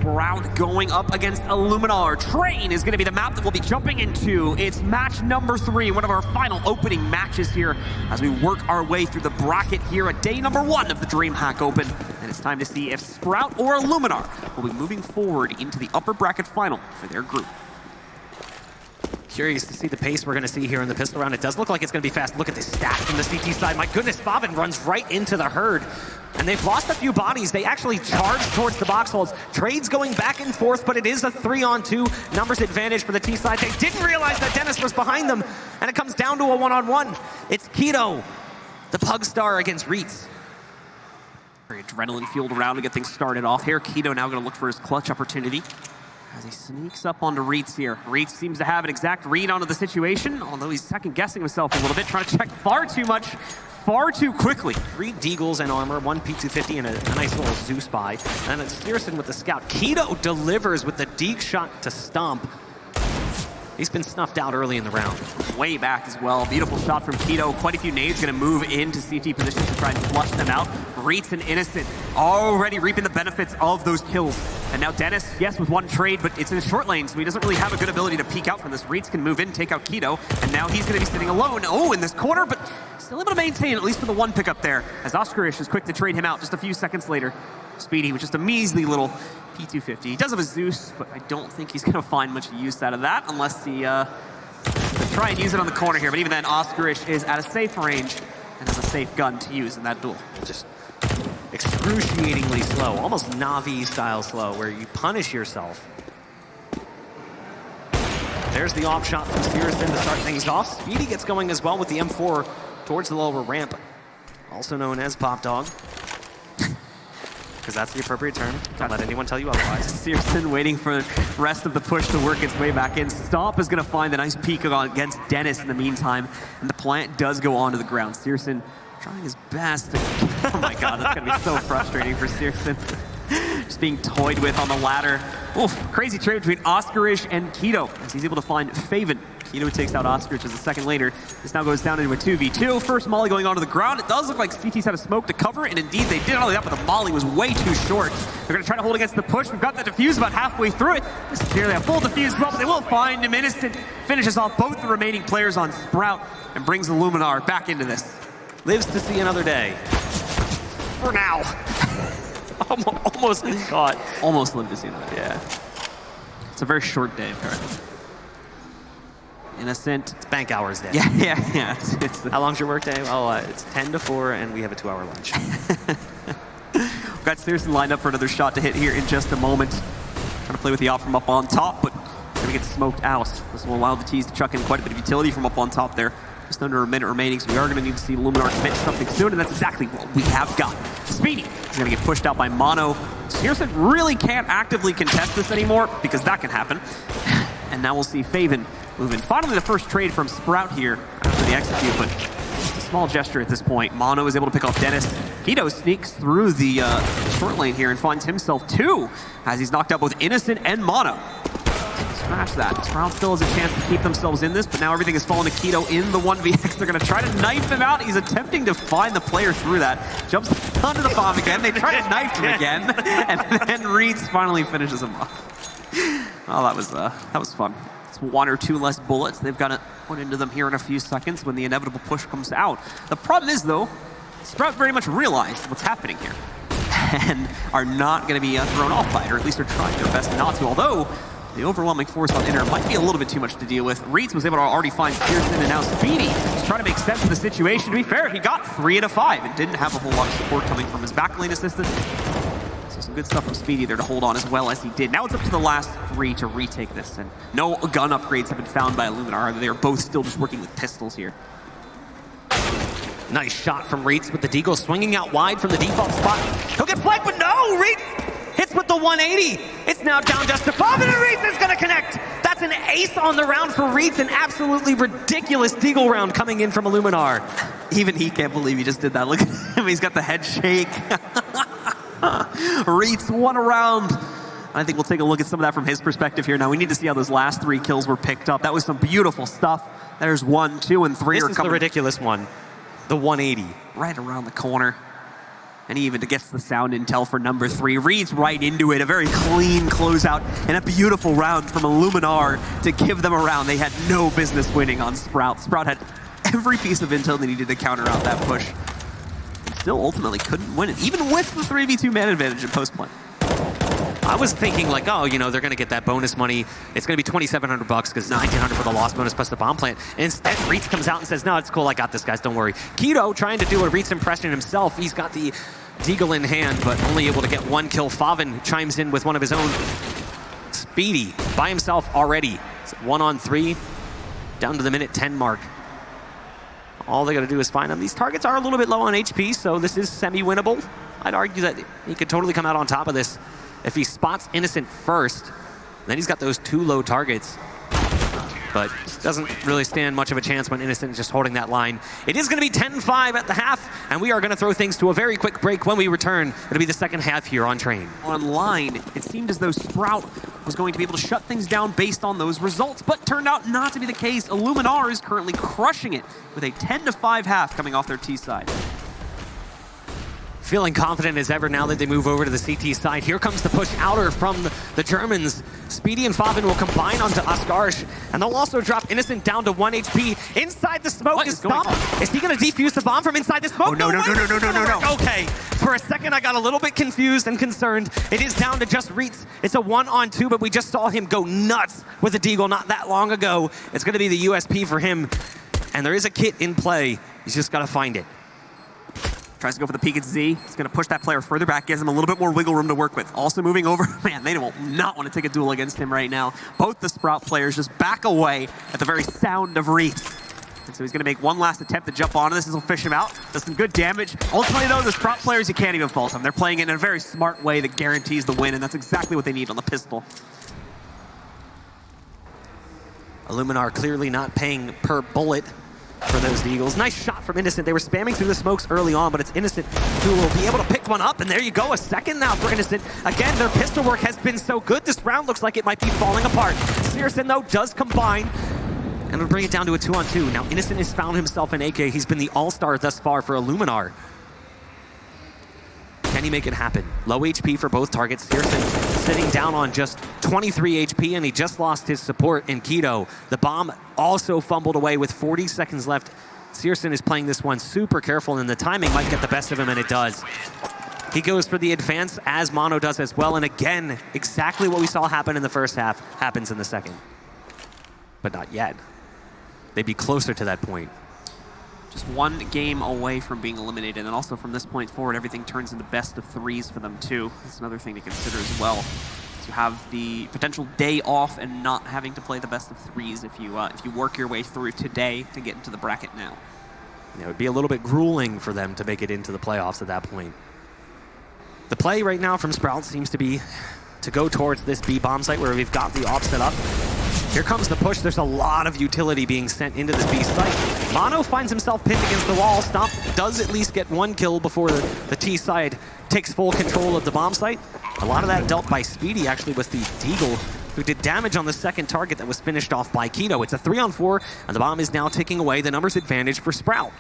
Sprout going up against Illuminar. Train is going to be the map that we'll be jumping into. It's match number 3, one of our final opening matches here as we work our way through the bracket here at day number 1 of the DreamHack Open. And it's time to see if Sprout or Illuminar will be moving forward into the upper bracket final for their group. Curious to see the pace we're going to see here in the pistol round. It does look like it's going to be fast. Look at this stack from the CT side. My goodness, Favin runs right into the herd. And they've lost a few bodies. They actually charge towards the box holds. Trades going back and forth, but it is a 3-on-2 numbers advantage for the T side. They didn't realize that Dennis was behind them, and it comes down to a 1-on-1. It's Keto, the Pug Star against Reitz. Very adrenaline-fueled round to get things started off here. Keto now going to look for his clutch opportunity as he sneaks up onto Reitz here. Reitz seems to have an exact read onto the situation, although he's second-guessing himself a little bit, trying to check far too much, far too quickly. 3 Deagles and armor, 1 P250 and a nice little Zeus buy. And it's Steerson with the scout. Keto delivers with the Deag shot to stomp. He's been snuffed out early in the round. Way back as well. Beautiful shot from Keto. Quite a few nades going to move into CT positions to try and flush them out. Reitz and Innocent already reaping the benefits of those kills. And now Dennis, yes, with 1 trade, but it's in a short lane, so he doesn't really have a good ability to peek out from this. Reitz can move in, take out Keto, and now he's going to be sitting alone. Oh, in this corner, but still able to maintain, at least for the 1 pickup there, as Oscarish is quick to trade him out just a few seconds later. Speedy with just a measly little P250. He does have a Zeus, but I don't think he's going to find much use out of that unless he try and use it on the corner here. But even then, Oscarish is at a safe range and has a safe gun to use in that duel. Just excruciatingly slow, almost Navi style slow, where you punish yourself. There's the off shot from Steerson to start things off. Speedy gets going as well with the M4 towards the lower ramp, also known as Pop Dog. Because that's the appropriate term. Don't let anyone tell you otherwise. Steerson waiting for the rest of the push to work its way back in. Stomp is going to find a nice peek against Dennis in the meantime. And the plant does go onto the ground. Steerson trying his best to... Oh my god, that's going to be so frustrating for Steerson. Just being toyed with on the ladder. Oof, crazy trade between Oscarish and Keto as he's able to find Favin. Keto takes out Oscarish as a second later. This now goes down into a 2v2. First molly going onto the ground. It does look like CT's had a smoke to cover it, and indeed they did. Not only that, but the molly was way too short. They're going to try to hold against the push. We've got the defuse about halfway through it. This is nearly a full defuse, but they will find him. Innocent finishes off both the remaining players on Sprout and brings Illuminar back into this. Lives to see another day. For now. Almost caught. Almost lived to see another day. Yeah. It's a very short day, apparently. Innocent. It's bank hours day. Yeah. How long's your work day? Oh, it's 10 to 4, and we have a 2-hour lunch. We've got Steerson lined up for another shot to hit here in just a moment. Trying to play with the op from up on top, but going to get smoked out. This will allow the T's to chuck in quite a bit of utility from up on top there. Just under a minute remaining, so we are going to need to see Illuminar commit to something soon, and that's exactly what we have got. Speedy is going to get pushed out by Mono. Steerson really can't actively contest this anymore, because that can happen. And now we'll see Favin move in. Finally, the first trade from Sprout here after the execute, but just a small gesture at this point. Mono is able to pick off Dennis. Keto sneaks through the short lane here and finds himself 2, as he's knocked out both Innocent and Mono. Scratch that. Sprout still has a chance to keep themselves in this, but now everything is falling to Keto in the 1vx. They're going to try to knife him out. He's attempting to find the player through that. Jumps onto the bomb again. They try to knife him again, and then Reitz finally finishes him off. Oh, that was fun. It's 1 or 2 less bullets they've got to put into them here in a few seconds when the inevitable push comes out. The problem is, though, Sprout very much realized what's happening here and are not going to be thrown off by it, or at least are trying their best not to, although the overwhelming force on inner might be a little bit too much to deal with. Reitz was able to already find Steerson, and now Speedy is trying to make sense of the situation. To be fair, he got 3 out of 5 and didn't have a whole lot of support coming from his backlane assistance. So some good stuff from Speedy there to hold on as well as he did. Now it's up to the last 3 to retake this, and no gun upgrades have been found by Illuminar. They are both still just working with pistols here. Nice shot from Reitz with the Deagle swinging out wide from the default spot. He'll get flanked, but no! Reitz hits with the 180. It's now down just to Bob, and Reitz is going to connect. That's an ace on the round for Reitz. An absolutely ridiculous Deagle round coming in from Illuminar. Even he can't believe he just did that. Look at him. He's got the head shake. Reitz won a round. I think we'll take a look at some of that from his perspective here. Now, we need to see how those last 3 kills were picked up. That was some beautiful stuff. There's 1, 2, and 3 this are is coming. The ridiculous one. The 180. Right around the corner. And he even gets the sound intel for number 3. Reads right into it. A very clean closeout and a beautiful round from Illuminar to give them a round they had no business winning on Sprout. Sprout had every piece of intel they needed to counter out that push. And still ultimately couldn't win it, even with the 3v2 man advantage in post-play. I was thinking like, oh, you know, they're going to get that bonus money. It's going to be $2,700 because $1,900 for the loss bonus plus the bomb plant. And instead, Reitz comes out and says, no, it's cool. I got this, guys. Don't worry. Keto trying to do a Reitz impression himself. He's got the Deagle in hand, but only able to get 1 kill. Favin chimes in with one of his own. Speedy by himself already. It's 1-on-3, down to the minute 10 mark. All they got to do is find them. These targets are a little bit low on HP, so this is semi-winnable. I'd argue that he could totally come out on top of this. If he spots Innocent first, then he's got those 2 low targets. But doesn't really stand much of a chance when Innocent is just holding that line. It is going to be 10-5 at the half, and we are going to throw things to a very quick break. When we return, it'll be the second half here on Train. Online, it seemed as though Sprout was going to be able to shut things down based on those results, but turned out not to be the case. Illuminar is currently crushing it with a 10-5 half coming off their T side. Feeling confident as ever now that they move over to the CT side. Here comes the push outer from the Germans. Speedy and Favin will combine onto Askarsh, and they'll also drop Innocent down to 1 HP. Inside the smoke is Stomp. Is he going to defuse the bomb from inside the smoke? Oh, no. Okay, for a second I got a little bit confused and concerned. It is down to just Reitz. It's a 1-on-2, but we just saw him go nuts with a Deagle not that long ago. It's going to be the USP for him, and there is a kit in play. He's just got to find it. Tries to go for the peek at Z. He's going to push that player further back, gives him a little bit more wiggle room to work with. Also moving over. Man, they will not want to take a duel against him right now. Both the Sprout players just back away at the very sound of Reitz. And so he's going to make one last attempt to jump onto this. This will fish him out. Does some good damage. Ultimately, though, the Sprout players, you can't even fault them. They're playing it in a very smart way that guarantees the win, and that's exactly what they need on the pistol. Illuminar clearly not paying per bullet for those Deagles. Nice shot from Innocent. They were spamming through the smokes early on, but it's Innocent who will be able to pick one up, and there you go, a second now for Innocent. Again, their pistol work has been so good. This round looks like it might be falling apart. Searson, though, does combine, and will bring it down to a 2-on-2. Now, Innocent has found himself an AK. He's been the all-star thus far for Illuminar. Can he make it happen? Low HP for both targets. Searson sitting down on just 23 HP, and he just lost his support in Keto. The bomb also fumbled away with 40 seconds left. Searson is playing this one super careful, and the timing might get the best of him, and it does. He goes for the advance, as Mono does as well, and again, exactly what we saw happen in the first half happens in the second. But not yet. They'd be closer to that point. Just one game away from being eliminated, and also from this point forward, everything turns into best of 3s for them too. That's another thing to consider as well. To have the potential day off and not having to play the best of 3s if you work your way through today to get into the bracket now. Yeah, it would be a little bit grueling for them to make it into the playoffs at that point. The play right now from Sprout seems to be to go towards this B bomb site where we've got the op set up. Here comes the push. There's a lot of utility being sent into this B site. Mono finds himself pinned against the wall. Stomp does at least get 1 kill before the T side takes full control of the bomb site. A lot of that dealt by Speedy, actually, with the Deagle, who did damage on the second target that was finished off by Keto. It's a 3-on-4, and the bomb is now taking away the numbers advantage for Sprout.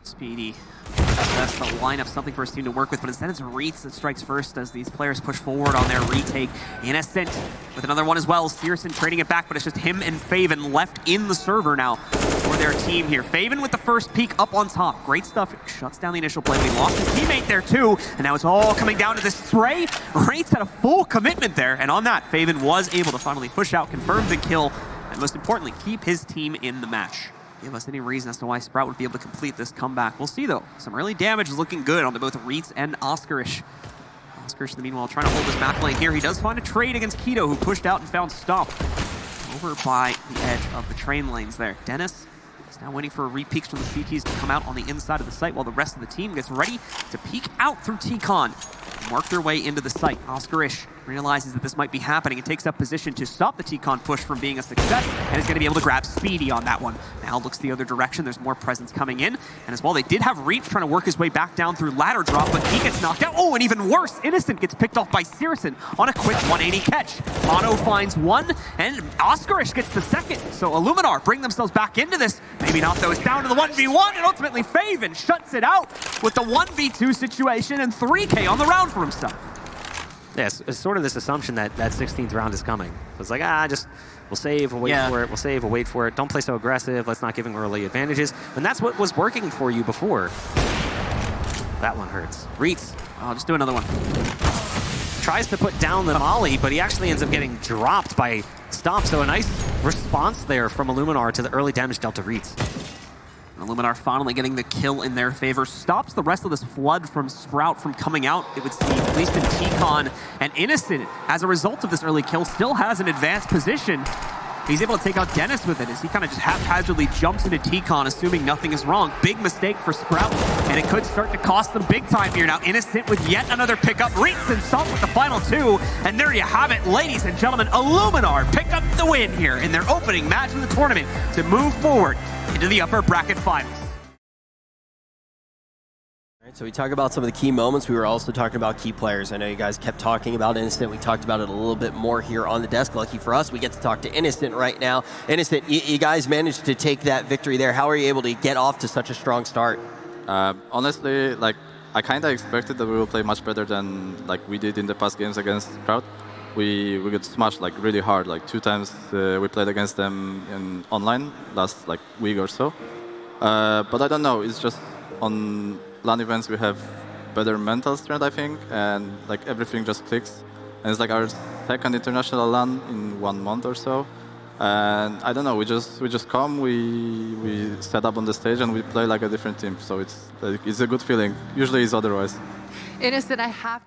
Speedy. That's the lineup, something for his team to work with, but instead it's Reitz that strikes first as these players push forward on their retake. Innocent with another one as well. Searson trading it back, but it's just him and Favin left in the server now for their team here. Favin with the first peek up on top. Great stuff. Shuts down the initial play. We lost his teammate there too, and now it's all coming down to this spray. Reitz had a full commitment there, and on that, Favin was able to finally push out, confirm the kill, and most importantly, keep his team in the match. Give us any reason as to why Sprout would be able to complete this comeback. We'll see, though. Some early damage is looking good on both Reitz and Askarsh. Askarsh, in the meanwhile, trying to hold this map lane here. He does find a trade against Keto, who pushed out and found Stomp over by the edge of the train lanes there. Dennis is now waiting for re-peeks from the CTs to come out on the inside of the site while the rest of the team gets ready to peek out through T-Con. Mark their way into the site. Askarsh realizes that this might be happening and takes up position to stop the T-Con push from being a success, and is going to be able to grab Speedy on that one. Now looks the other direction. There's more presence coming in, and as well, they did have Reach trying to work his way back down through ladder drop, but he gets knocked out. Oh, and even worse, Innocent gets picked off by Searson on a quick 180 catch. Mono finds one, and Oscarish gets the second. So Illuminar bring themselves back into this. Maybe not, though. It's down to the 1v1, and ultimately Faven shuts it out with the 1v2 situation and 3K on the round for himself. Yes, it's sort of this assumption that that 16th round is coming. It's like, we'll save, we'll wait for it, we'll save, we'll wait for it. Don't play so aggressive, let's not give him early advantages. And that's what was working for you before. That one hurts. Reets. I'll just do another one. Tries to put down the Molly, but he actually ends up getting dropped by Stomp. So a nice response there from Illuminar to the early damage dealt to Reets. Illuminar finally getting the kill in their favor. Stops the rest of this flood from Sprout from coming out, it would seem, at least in T-Con. And Innocent, as a result of this early kill, still has an advanced position. He's able to take out Dennis with it as he kind of just haphazardly jumps into T-Con, assuming nothing is wrong. Big mistake for Sprout, and it could start to cost them big time here. Now Innocent with yet another pickup. Reets and Salt with the final two. And there you have it, ladies and gentlemen. Illuminar pick up the win here in their opening match of the tournament to move forward into the upper bracket finals. So we talk about some of the key moments. We were also talking about key players. I know you guys kept talking about Innocent. We talked about it a little bit more here on the desk. Lucky for us, we get to talk to Innocent right now. Innocent, you guys managed to take that victory there. How are you able to get off to such a strong start? Honestly, like, I kind of expected that we will play much better than like we did in the past games against Sprout. We got smashed like really hard. Like 2 times we played against them in online last like week or so. But I don't know. It's just on LAN events we have better mental strength, I think, and like everything just clicks. And it's like our second international LAN in 1 month or so. And I don't know. We just come. We set up on the stage and we play like a different team. So it's a good feeling. Usually it's otherwise. Innocent, I have